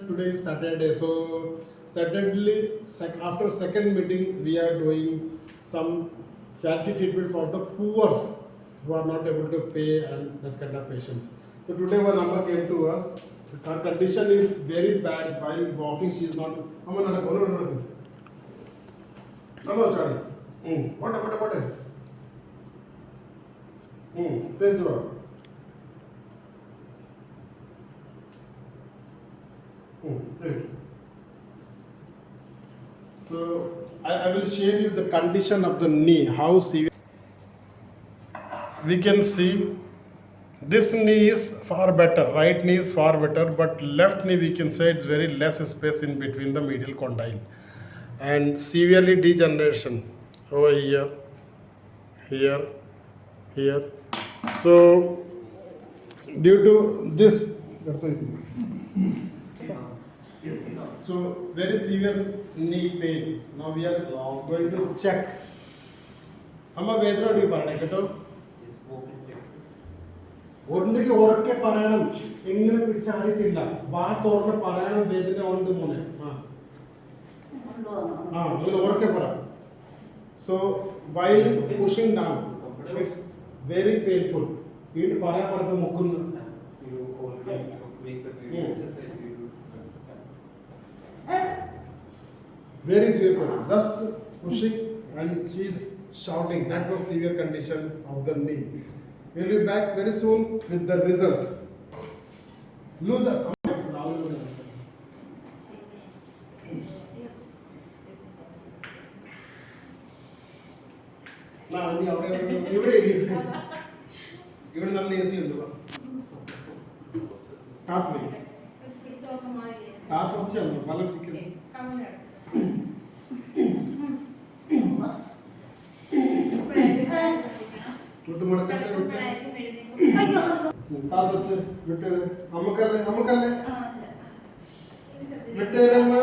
Today is Saturday, so Saturday after second meeting we are doing some charity treatment for the poor who are not able to pay and that kind of patients. So today one Amma came to us. Her condition is very bad. While walking, she is not. Amma nada. Hello, Charlie. What is? Thanks, bro. So I will share you the condition of the knee, how severe. We can see this knee is far better, right knee is far better, but left knee we can say it's very less space in between the medial condyle and severely degeneration over here. So due to this, so very severe knee pain. Now we are going to check. Amma vedana do you parana keto? ഒന്നുകിൽ ഉറക്കെ പറയണം, എങ്ങനെ പിടിച്ചറിയത്തില്ല. വാ തുറന്ന് പറയണം, വേദന ഉണ്ട് മോനെ. അങ്ങനെ ഉറക്കെ പറ. So while pushing down, it's very painful. വീട് പറയാൻ പറഞ്ഞ മുക്കുന്നു. Very severe pain. Just pushing and she is shouting. That was severe condition of the knee. We'll be back very soon with the result. Lose the. ഇവിടെ നല്ല A C ഉണ്ട്. താത്തൊച്ചയാണ് പല വിട്ടേര് നമുക്കല്ലേ വിട്ടേരമ്മ.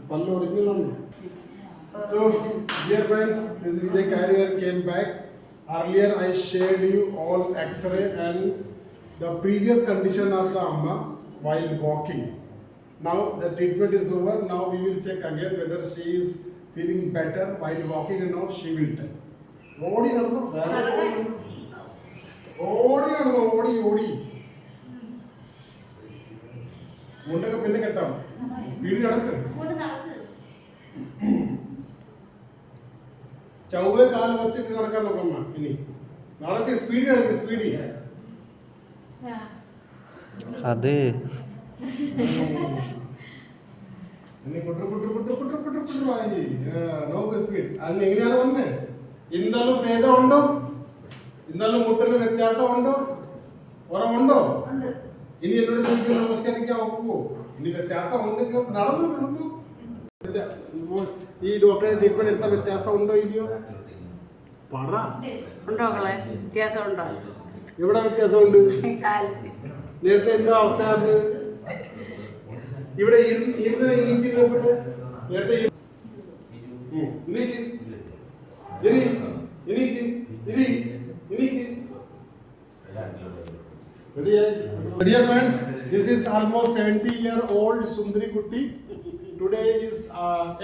പല്ല് ഒറിജിനലാണ്. So, dear friends, this Vijay Carrier came back. Earlier I shared you all X-ray and the previous condition of the Amma while walking. Now the treatment is over. Now we will check again whether she is feeling better while walking and now she will tell. Odi മുണ്ടൊക്കെ പിന്നെ കെട്ടാം. സ്പീഡിൽ നടക്ക്. ചൗവേ കാൽ വച്ചിട്ട് നടക്കാൻ നോക്കമ്മ. ഇനി നടക്ക്, സ്പീഡിൽ നടക്ക്, സ്പീഡിൽ. അതെ നോക്ക് സ്പീഡ്. അതിന് എങ്ങനെയാണ് വന്നേ? ഇന്നെല്ലാം ഭേദം ഉണ്ടോ? ഇന്നെല്ലാം മുട്ടല് വ്യത്യാസം ഉണ്ടോ? കുറവുണ്ടോ? ഇനി എന്നോട് ചോദിക്കാൻ നമസ്കരിക്കാൻ ഒക്കുവോ? ഇനി വ്യത്യാസം ഉണ്ടെങ്കിൽ നടന്നു. ഈ ഡോക്ടറെ ട്രീറ്റ്മെന്റ് എടുത്ത വ്യത്യാസം ഉണ്ടോ ഇല്ലയോ? പറ. എവിടെ വ്യത്യാസമുണ്ട്? നേരത്തെ എന്താ അവസ്ഥയാണ്? ഇവിടെ ഇരുന്ന് എനിക്ക് നോക്കട്ടെ. നേരത്തെ Dear friends, this is almost 70-year-old Sundari Kutti. Today is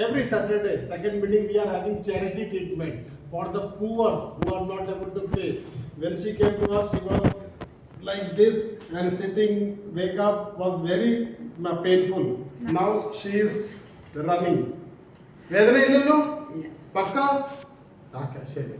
every Saturday, second meeting, we are having charity treatment for the poor who are not able to pay. When she came to us, she was like this and sitting, wake up was very painful. Now she is running. Vedana illalo? Pakka? Okay, share.